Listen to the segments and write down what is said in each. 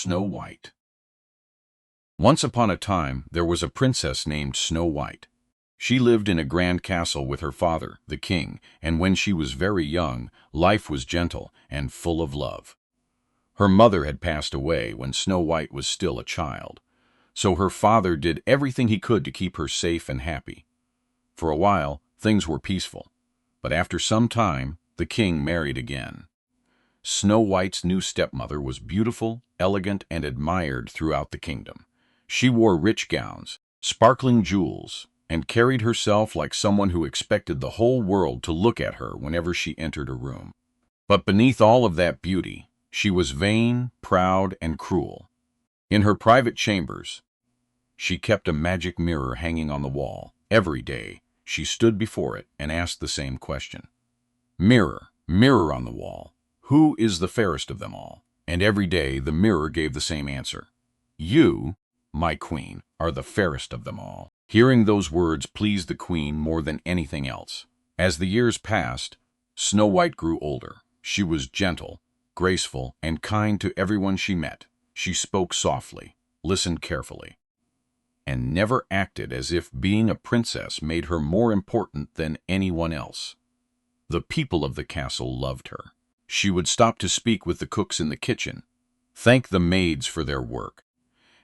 Snow White. Once upon a time, there was a princess named Snow White. She lived in a grand castle with her father, the king, and when she was very young, life was gentle and full of love. Her mother had passed away when Snow White was still a child, so her father did everything he could to keep her safe and happy. For a while, things were peaceful, but after some time, the king married again. Snow White's new stepmother was beautiful, elegant, and admired throughout the kingdom. She wore rich gowns, sparkling jewels, and carried herself like someone who expected the whole world to look at her whenever she entered a room. But beneath all of that beauty, she was vain, proud, and cruel. In her private chambers, she kept a magic mirror hanging on the wall. Every day, she stood before it and asked the same question. "Mirror, mirror on the wall, who is the fairest of them all?" And every day the mirror gave the same answer. "You, my queen, are the fairest of them all." Hearing those words pleased the queen more than anything else. As the years passed, Snow White grew older. She was gentle, graceful, and kind to everyone she met. She spoke softly, listened carefully, and never acted as if being a princess made her more important than anyone else. The people of the castle loved her. She would stop to speak with the cooks in the kitchen, thank the maids for their work,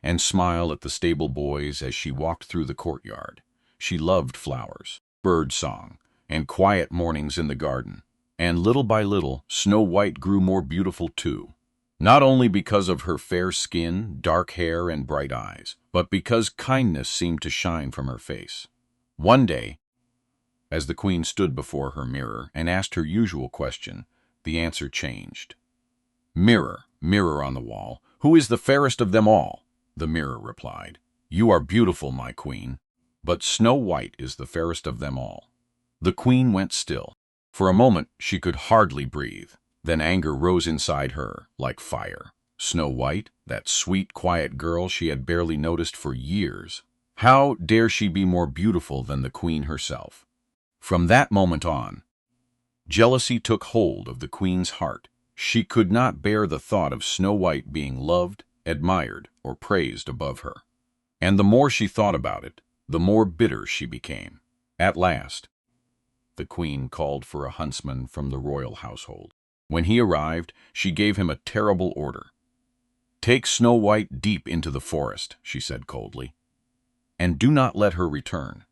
and smile at the stable boys as she walked through the courtyard. She loved flowers, bird song, and quiet mornings in the garden. And little by little, Snow White grew more beautiful too. Not only because of her fair skin, dark hair, and bright eyes, but because kindness seemed to shine from her face. One day, as the queen stood before her mirror and asked her usual question, the answer changed. "Mirror, mirror on the wall, who is the fairest of them all?" The mirror replied. "You are beautiful, my queen, but Snow White is the fairest of them all." The queen went still. For a moment, she could hardly breathe. Then anger rose inside her, like fire. Snow White, that sweet, quiet girl she had barely noticed for years. How dare she be more beautiful than the queen herself? From that moment on, jealousy took hold of the queen's heart. She could not bear the thought of Snow White being loved, admired, or praised above her. And the more she thought about it, the more bitter she became. At last, the queen called for a huntsman from the royal household. When he arrived, she gave him a terrible order. "Take Snow White deep into the forest," she said coldly, "and do not let her return."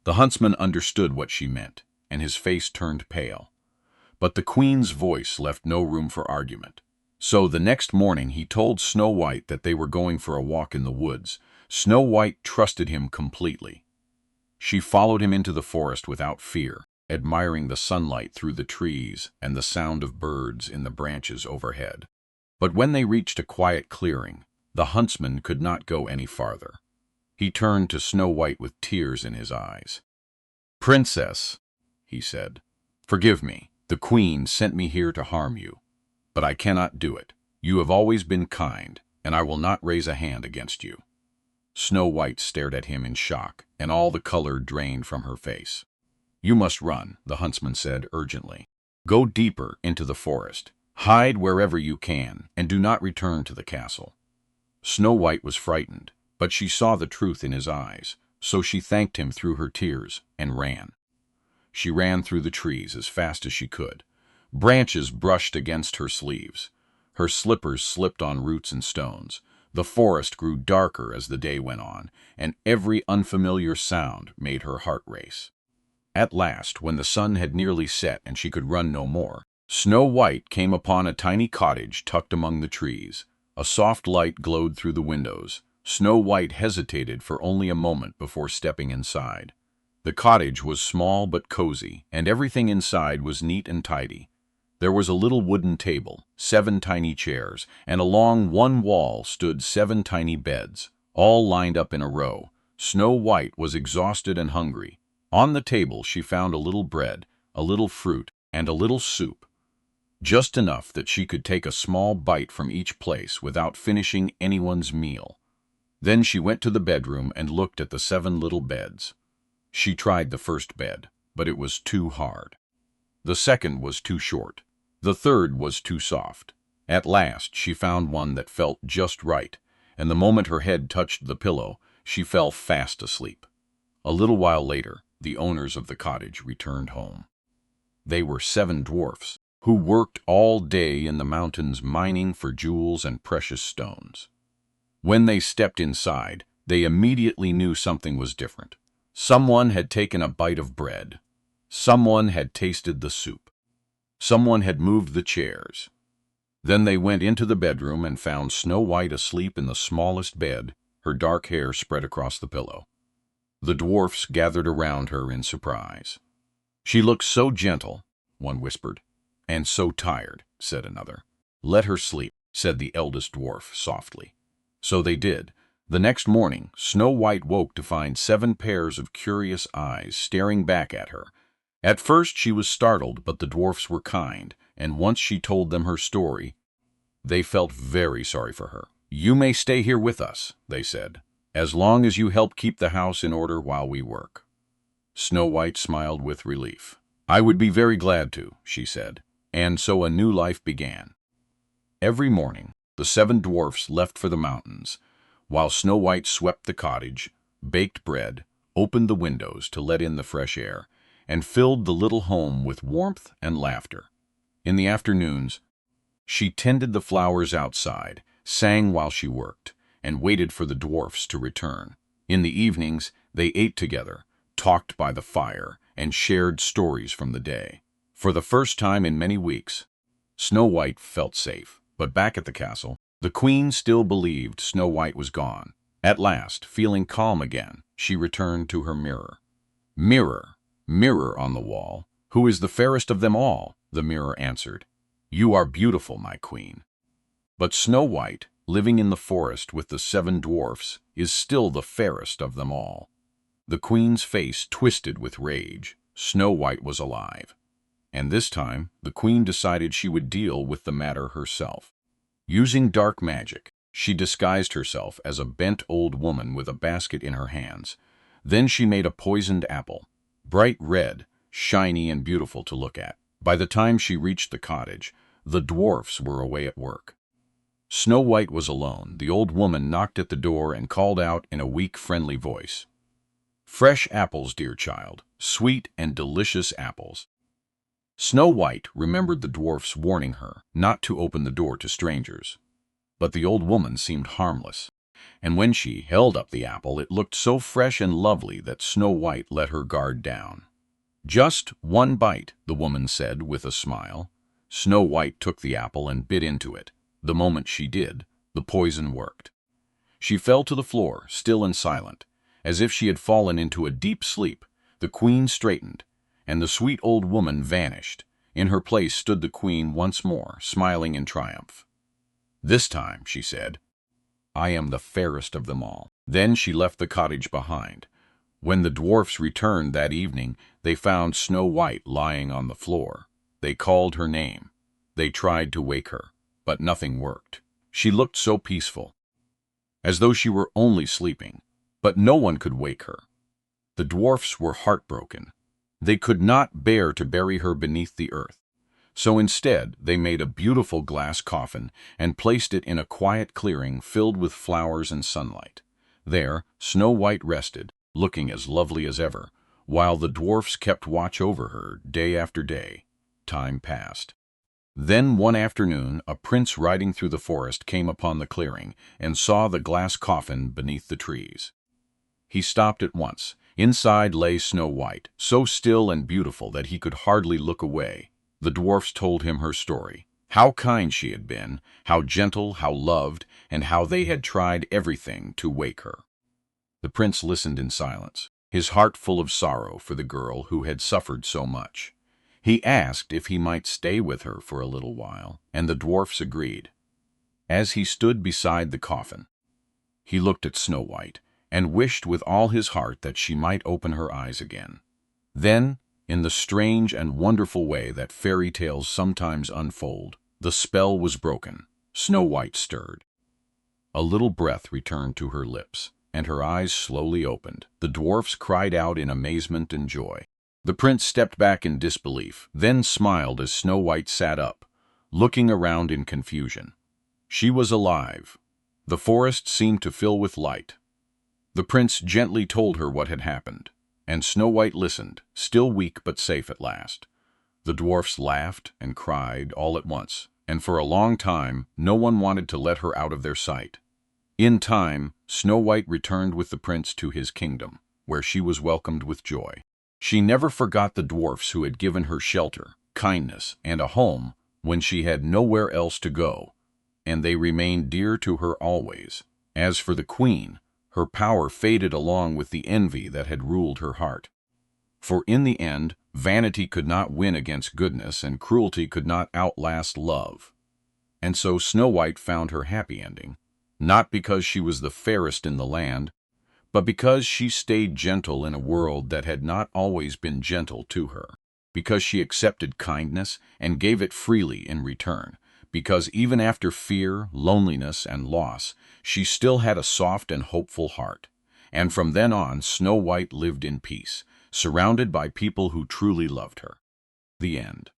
The huntsman understood what she meant, and his face turned pale. But the queen's voice left no room for argument. So the next morning he told Snow White that they were going for a walk in the woods. Snow White trusted him completely. She followed him into the forest without fear, admiring the sunlight through the trees and the sound of birds in the branches overhead. But when they reached a quiet clearing, the huntsman could not go any farther. He turned to Snow White with tears in his eyes. "Princess," he said, "forgive me. The queen sent me here to harm you, but I cannot do it. You have always been kind, and I will not raise a hand against you." Snow White stared at him in shock, and all the color drained from her face. "You must run," the huntsman said urgently. "Go deeper into the forest. Hide wherever you can, and do not return to the castle." Snow White was frightened, but she saw the truth in his eyes, so she thanked him through her tears and ran. She ran through the trees as fast as she could. Branches brushed against her sleeves. Her slippers slipped on roots and stones. The forest grew darker as the day went on, and every unfamiliar sound made her heart race. At last, when the sun had nearly set and she could run no more, Snow White came upon a tiny cottage tucked among the trees. A soft light glowed through the windows. Snow White hesitated for only a moment before stepping inside. The cottage was small but cozy, and everything inside was neat and tidy. There was a little wooden table, 7 tiny chairs, and along one wall stood 7 tiny beds, all lined up in a row. Snow White was exhausted and hungry. On the table she found a little bread, a little fruit, and a little soup, just enough that she could take a small bite from each place without finishing anyone's meal. Then she went to the bedroom and looked at the 7 little beds. She tried the first bed, but it was too hard. The second was too short. The third was too soft. At last she found one that felt just right, and the moment her head touched the pillow, she fell fast asleep. A little while later, the owners of the cottage returned home. They were 7 dwarfs, who worked all day in the mountains mining for jewels and precious stones. When they stepped inside, they immediately knew something was different. Someone had taken a bite of bread. Someone had tasted the soup. Someone had moved the chairs. Then they went into the bedroom and found Snow White asleep in the smallest bed, her dark hair spread across the pillow. The dwarfs gathered around her in surprise. "She looks so gentle," one whispered. "And so tired," said another. "Let her sleep," said the eldest dwarf softly. So they did. The next morning, Snow White woke to find 7 pairs of curious eyes staring back at her. At first she was startled, but the dwarfs were kind, and once she told them her story, they felt very sorry for her. "You may stay here with us," they said, "as long as you help keep the house in order while we work." Snow White smiled with relief. "I would be very glad to," she said, and so a new life began. Every morning, the 7 dwarfs left for the mountains, while Snow White swept the cottage, baked bread, opened the windows to let in the fresh air, and filled the little home with warmth and laughter. In the afternoons, she tended the flowers outside, sang while she worked, and waited for the dwarfs to return. In the evenings, they ate together, talked by the fire, and shared stories from the day. For the first time in many weeks, Snow White felt safe. But back at the castle, the queen still believed Snow White was gone. At last, feeling calm again, she returned to her mirror. "Mirror, mirror on the wall, who is the fairest of them all?" the mirror answered. "You are beautiful, my queen." But Snow White, living in the forest with the 7 dwarfs, is still the fairest of them all. The queen's face twisted with rage. Snow White was alive. And this time, the queen decided she would deal with the matter herself. Using dark magic, she disguised herself as a bent old woman with a basket in her hands. Then she made a poisoned apple, bright red, shiny and beautiful to look at. By the time she reached the cottage, the dwarfs were away at work. Snow White was alone. The old woman knocked at the door and called out in a weak, friendly voice, "Fresh apples, dear child, sweet and delicious apples." Snow White remembered the dwarfs warning her not to open the door to strangers. But the old woman seemed harmless, and when she held up the apple it looked so fresh and lovely that Snow White let her guard down. "Just one bite," the woman said with a smile. Snow White took the apple and bit into it. The moment she did, the poison worked. She fell to the floor, still and silent, as if she had fallen into a deep sleep. The queen straightened, and the sweet old woman vanished. In her place stood the queen once more, smiling in triumph. "This time," she said, "I am the fairest of them all." Then she left the cottage behind. When the dwarfs returned that evening, they found Snow White lying on the floor. They called her name. They tried to wake her, but nothing worked. She looked so peaceful, as though she were only sleeping, but no one could wake her. The dwarfs were heartbroken. They could not bear to bury her beneath the earth. So instead, they made a beautiful glass coffin and placed it in a quiet clearing filled with flowers and sunlight. There, Snow White rested, looking as lovely as ever, while the dwarfs kept watch over her day after day. Time passed. Then one afternoon, a prince riding through the forest came upon the clearing and saw the glass coffin beneath the trees. He stopped at once. Inside lay Snow White, so still and beautiful that he could hardly look away. The dwarfs told him her story, how kind she had been, how gentle, how loved, and how they had tried everything to wake her. The prince listened in silence, his heart full of sorrow for the girl who had suffered so much. He asked if he might stay with her for a little while, and the dwarfs agreed. As he stood beside the coffin, he looked at Snow White and wished with all his heart that she might open her eyes again. Then, in the strange and wonderful way that fairy tales sometimes unfold, the spell was broken. Snow White stirred. A little breath returned to her lips, and her eyes slowly opened. The dwarfs cried out in amazement and joy. The prince stepped back in disbelief, then smiled as Snow White sat up. looking around in confusion. She was alive. The forest seemed to fill with light. The prince gently told her what had happened, and Snow White listened, still weak but safe at last. The dwarfs laughed and cried all at once, and for a long time no one wanted to let her out of their sight. In time, Snow White returned with the prince to his kingdom, where she was welcomed with joy. She never forgot the dwarfs who had given her shelter, kindness, and a home when she had nowhere else to go, and they remained dear to her always. As for the queen, her power faded along with the envy that had ruled her heart. For in the end, vanity could not win against goodness, and cruelty could not outlast love. And so Snow White found her happy ending, not because she was the fairest in the land, but because she stayed gentle in a world that had not always been gentle to her, because she accepted kindness and gave it freely in return, because even after fear, loneliness, and loss, she still had a soft and hopeful heart. And from then on, Snow White lived in peace, surrounded by people who truly loved her. The end.